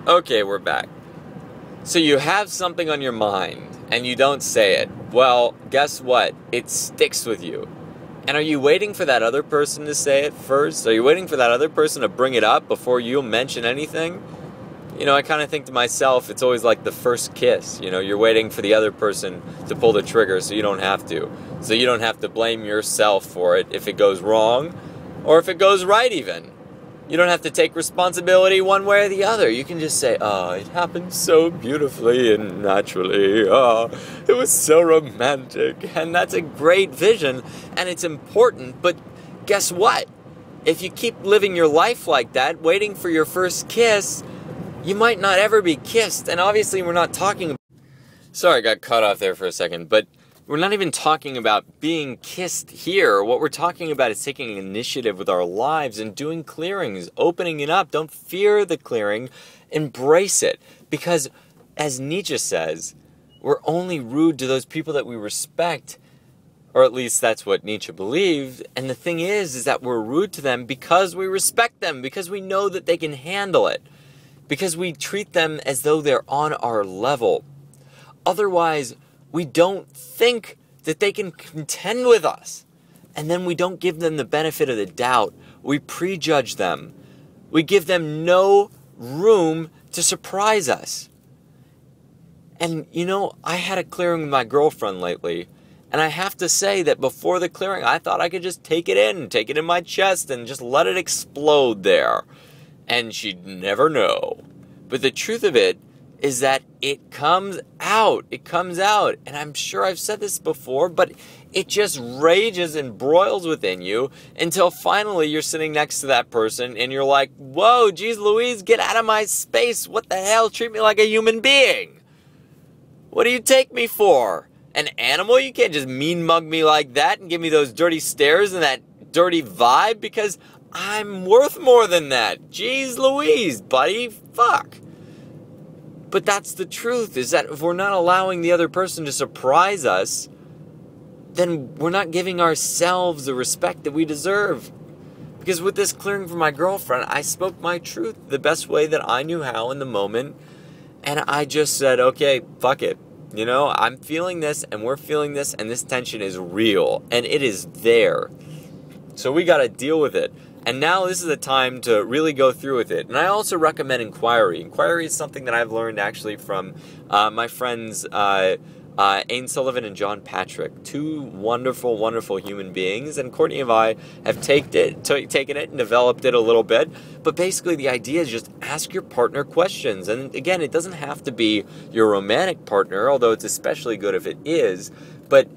Okay, we're back. So you have something on your mind and you don't say it. Well, guess what? It sticks with you. And are you waiting for that other person to say it first? Are you waiting for that other person to bring it up before you mention anything? I kind of think to myself, it's always like the first kiss. You're waiting for the other person to pull the trigger so you don't have to. So you don't have to blame yourself for it if it goes wrong or if it goes right even. You don't have to take responsibility one way or the other. You can just say, oh, it happened so beautifully and naturally. Oh, it was so romantic. And that's a great vision and it's important. But guess what? If you keep living your life like that, waiting for your first kiss, you might not ever be kissed. And obviously we're not talking... Sorry, I got cut off there for a second. But we're not even talking about being kissed here. What we're talking about is taking initiative with our lives and doing clearings, opening it up. Don't fear the clearing. Embrace it. Because, as Nietzsche says, we're only rude to those people that we respect. Or at least that's what Nietzsche believed. And the thing is that we're rude to them because we respect them. Because we know that they can handle it. Because we treat them as though they're on our level. Otherwise, we don't think that they can contend with us. And then we don't give them the benefit of the doubt. We prejudge them. We give them no room to surprise us. And I had a clearing with my girlfriend lately. And I have to say that before the clearing, I thought I could just take it in my chest and just let it explode there. And she'd never know. But the truth of it is that it comes out. It comes out. And I'm sure I've said this before, but it just rages and broils within you until finally you're sitting next to that person and you're like, whoa, geez Louise, get out of my space. What the hell? Treat me like a human being. What do you take me for? An animal? You can't just mean mug me like that and give me those dirty stares and that dirty vibe, because I'm worth more than that. Jeez Louise, buddy. Fuck. But that's the truth, is that if we're not allowing the other person to surprise us, then we're not giving ourselves the respect that we deserve. Because with this clearing for my girlfriend, I spoke my truth the best way that I knew how in the moment. And I just said, okay, fuck it. I'm feeling this and we're feeling this and this tension is real and it is there. So we got to deal with it. And now this is the time to really go through with it. And I also recommend inquiry. Inquiry is something that I've learned actually from my friends Ain Sullivan and John Patrick. Two wonderful, wonderful human beings. And Courtney and I have taken it and developed it a little bit. But basically the idea is just ask your partner questions. And again, it doesn't have to be your romantic partner, although it's especially good if it is. But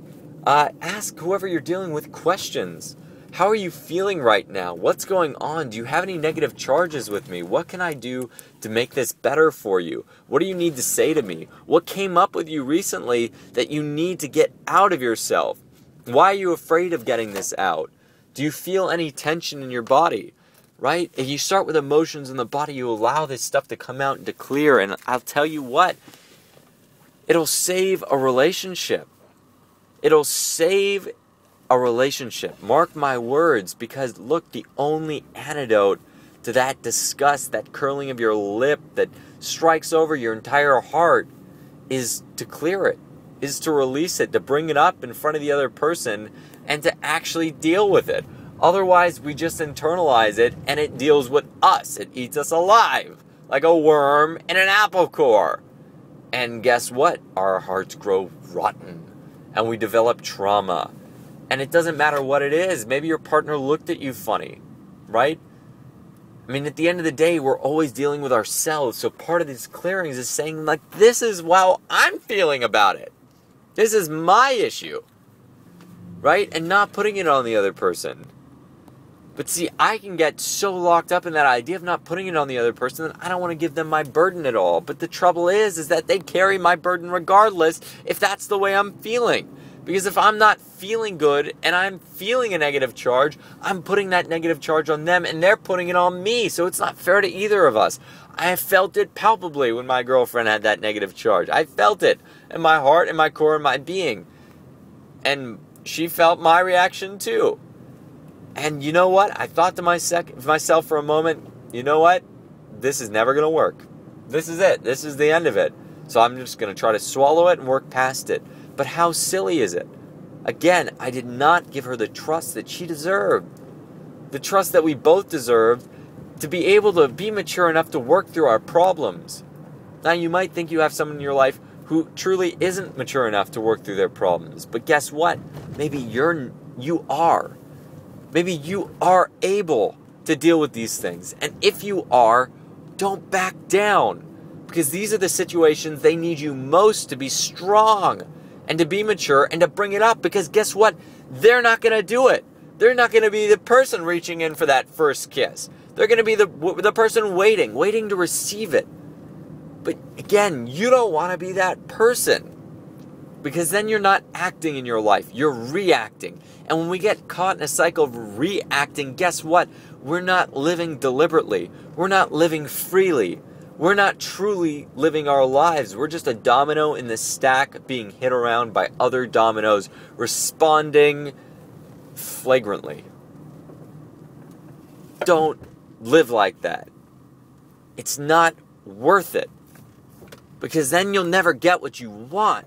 ask whoever you're dealing with questions. How are you feeling right now? What's going on? Do you have any negative charges with me? What can I do to make this better for you? What do you need to say to me? What came up with you recently that you need to get out of yourself? Why are you afraid of getting this out? Do you feel any tension in your body? Right? If you start with emotions in the body, you allow this stuff to come out and to clear. And I'll tell you what, it'll save a relationship. It'll save a relationship. Mark my words, because look, the only antidote to that disgust, that curling of your lip that strikes over your entire heart, is to clear it, is to release it, to bring it up in front of the other person and to actually deal with it. Otherwise, we just internalize it and it deals with us. It eats us alive like a worm in an apple core. And guess what? Our hearts grow rotten and we develop trauma. And it doesn't matter what it is. Maybe your partner looked at you funny, right? I mean, at the end of the day, we're always dealing with ourselves. So part of these clearings is saying, like, this is how I'm feeling about it. This is my issue, right? And not putting it on the other person. But see, I can get so locked up in that idea of not putting it on the other person that I don't want to give them my burden at all. But the trouble is that they carry my burden regardless if that's the way I'm feeling. Because if I'm not feeling good and I'm feeling a negative charge, I'm putting that negative charge on them and they're putting it on me. So it's not fair to either of us. I felt it palpably when my girlfriend had that negative charge. I felt it in my heart, in my core, in my being. And she felt my reaction too. And you know what? I thought to myself for a moment, you know what? This is never going to work. This is it. This is the end of it. So I'm just going to try to swallow it and work past it. But how silly is it? Again, I did not give her the trust that she deserved. The trust that we both deserved to be able to be mature enough to work through our problems. Now, you might think you have someone in your life who truly isn't mature enough to work through their problems. But guess what? Maybe you are. Maybe you are able to deal with these things. And if you are, don't back down. Because these are the situations they need you most to be strong and to be mature and to bring it up. Because guess what? They're not going to do it. They're not going to be the person reaching in for that first kiss. They're going to be the person waiting to receive it. But again, you don't want to be that person. Because then you're not acting in your life. You're reacting. And when we get caught in a cycle of reacting, guess what? We're not living deliberately. We're not living freely. We're not truly living our lives. We're just a domino in the stack being hit around by other dominoes, responding flagrantly. Don't live like that. It's not worth it. Because then you'll never get what you want.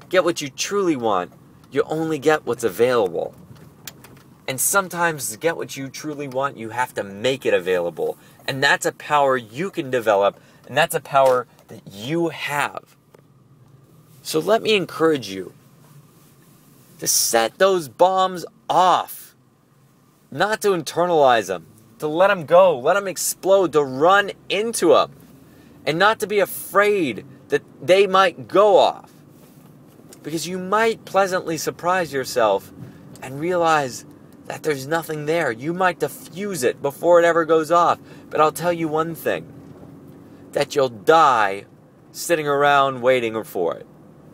Get what you truly want. You only get what's available. And sometimes to get what you truly want, you have to make it available. And that's a power you can develop. And that's a power that you have. So let me encourage you to set those bombs off. Not to internalize them. To let them go. Let them explode. To run into them. And not to be afraid that they might go off. Because you might pleasantly surprise yourself and realize that there's nothing there. You might diffuse it before it ever goes off. But I'll tell you one thing. That you'll die sitting around waiting for it.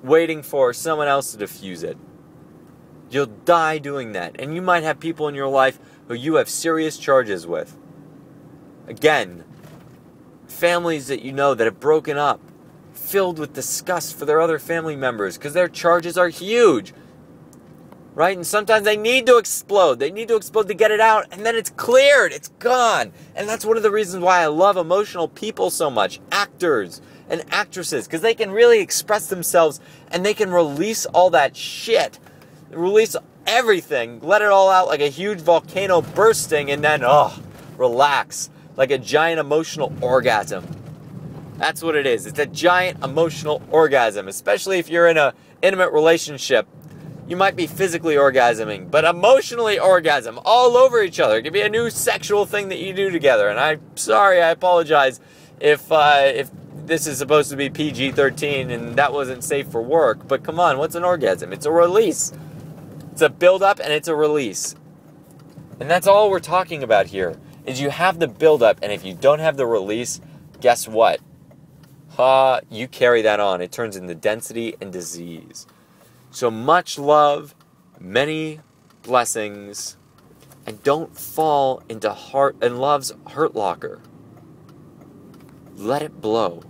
Waiting for someone else to diffuse it. You'll die doing that. And you might have people in your life who you have serious charges with. Again, families that you know that have broken up, filled with disgust for their other family members because their charges are huge. Right? And sometimes they need to explode. They need to explode to get it out, and then it's cleared. It's gone. And that's one of the reasons why I love emotional people so much. Actors and actresses. Because they can really express themselves, and they can release all that shit. Release everything. Let it all out like a huge volcano bursting, and then, relax. Like a giant emotional orgasm. That's what it is. It's a giant emotional orgasm. Especially if you're in an intimate relationship. You might be physically orgasming, but emotionally orgasm all over each other. It could be a new sexual thing that you do together. And I apologize if this is supposed to be PG-13 and that wasn't safe for work. But come on, what's an orgasm? It's a release. It's a build-up and it's a release. And that's all we're talking about here, is you have the build-up, and if you don't have the release, guess what? You carry that on. It turns into density and disease. So much love, many blessings, and don't fall into love's hurt locker. Let it blow.